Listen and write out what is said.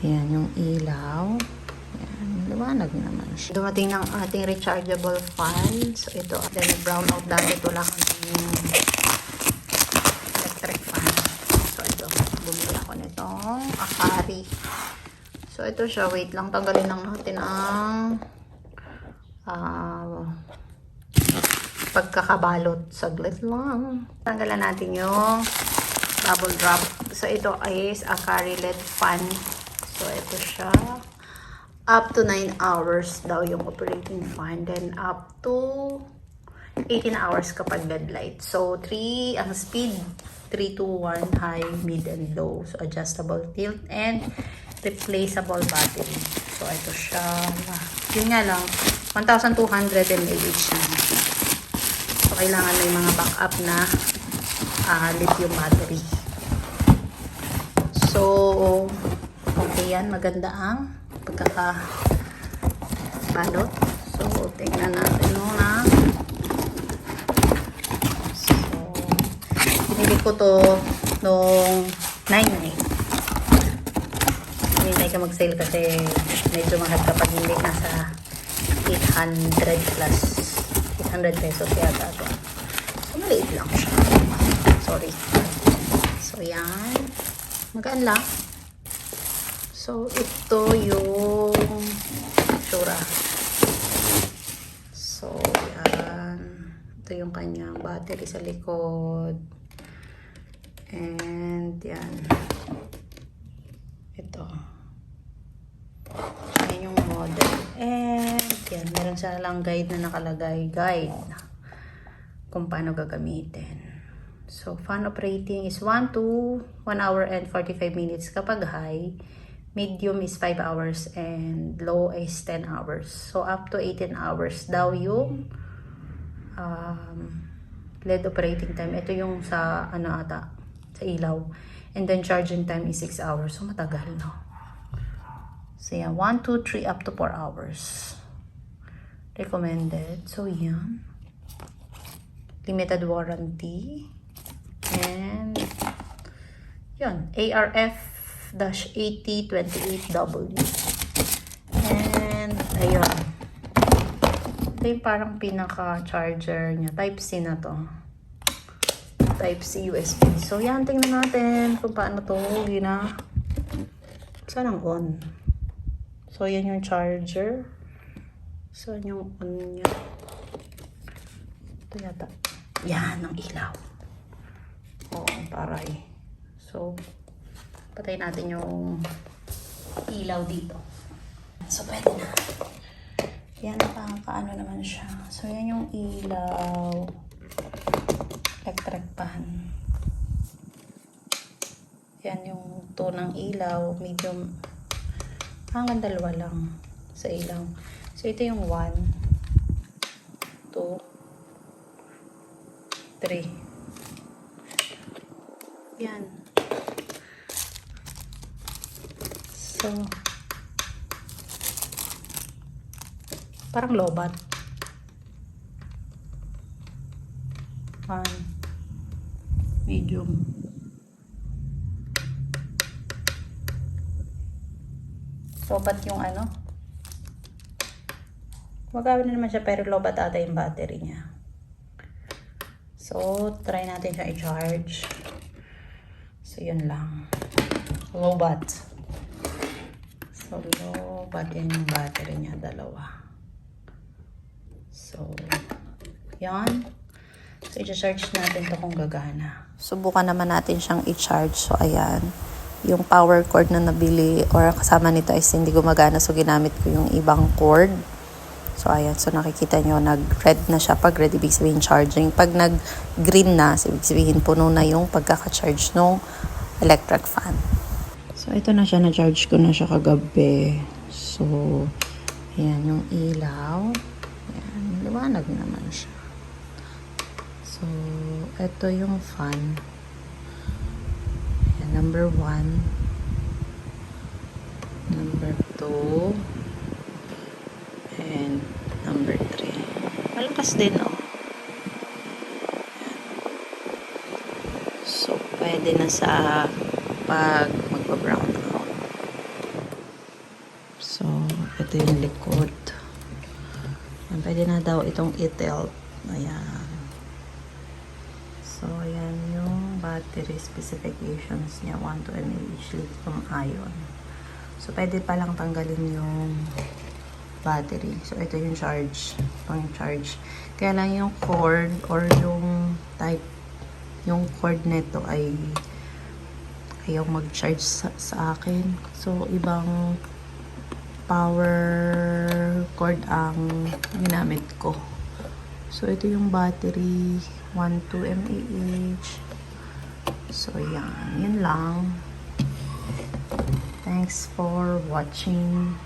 Ayan yung ilaw. Ayan, liwanag naman siya. Dumating ng ating rechargeable fan. So ito, then brown out dati. Ito lang ang electric fan. So ito, bumili ako nitong Akari. So ito siya, wait lang, tanggalin lang natin ang pagkakabalot. Saglit lang. Tanggalan natin yung bubble wrap. So ito is Akari LED fan. So ito siya. Up to 9 hours daw yung operating fan. Then up to 18 hours kapag LED light. So 3, ang speed 3 to 1, high, mid, and low. So adjustable tilt and replaceable battery. So ito siya. Yun nga lang, 1,200 mAh na. So kailangan may mga backup na lithium battery. So okay yan, maganda ang pagkakabalot. So tingnan natin muna. So binili ko to nung 9.9. Hindi ka mag-sale kasi medyo mahal kapag hindi nasa 800 plus 800 pesos yata ito. So maliit lang siya. Sorry. So yan, magaan lang. So ito yung tsura. So yan, ito yung kanyang battery sa likod. And yan, ito. Yan yung model. And yan, meron siya lang guide na nakalagay. Guide kung paano gagamitin. So, fan operating is 1 hour and 45 minutes kapag high. Medium is 5 hours and low is 10 hours. So, up to 18 hours daw yung LED operating time. Ito yung sa ano ata, sa ilaw. And then charging time is 6 hours. So, matagal, no? So, yan. 1, 2, 3, up to 4 hours. Recommended. So, yan. Limited warranty. And, yan. ARF-8028W. And, ayun. Ito yung parang pinaka-charger niya. Type-C na to. Type-C USB. So, yan. Tingnan natin kung paano to. Hindi na. Saan ang on? So, yan yung charger. Saan yung on niya? Ito yata. Yan, ang ilaw. Oo, taray. So, patay natin yung ilaw dito. So, pwede na. Yan, nakakaano naman siya. So, yan yung ilaw. Electric pan. Yan yung tunang ilaw. Medium. Hanggang dalawa lang sa ilaw. So, ito yung 1, 2, 3. Yan. So, parang lobat. 1, medium. Lobat yung ano. Magawin na naman siya pero lobat ata yung battery niya. So, try natin siya i-charge. So, yun lang. Lobat. So, lobat yan yung battery niya. Dalawa. So, yan. So, i-charge natin to kung gagana. Subukan naman natin siyang i-charge. So, ayan. Yung power cord na nabili or kasama nito is hindi gumagana. So, ginamit ko yung ibang cord. So, ayan. So, nakikita nyo, nag-red na siya. Pag red, ibig sabihin charging. Pag nag-green na, ibig sabihin puno na yung pagkaka-charge ng electric fan. So, ito na siya. Na-charge ko na siya kagabi. So, ayan yung ilaw. Ayan. Liwanag naman siya. So, ito yung fan. Ayan, number 1. Number 2. And number 3. Malakas din, oh. So, pwede na sa pag magpa-brown out. So, ito yung likod. Pwede na daw itong i-tilt. Ayan. So, ayan yung battery specifications niya. 1 to mAh lithium ion. So, pwede palang tanggalin yung battery. So, ito yung charge. Pang charge. Kaya lang yung cord or yung type, yung cord nito ay ayaw mag-charge sa akin. So, ibang power cord ang ginamit ko. So, ito yung battery. 1 to mAh. So, yan. Yun lang. Thanks for watching.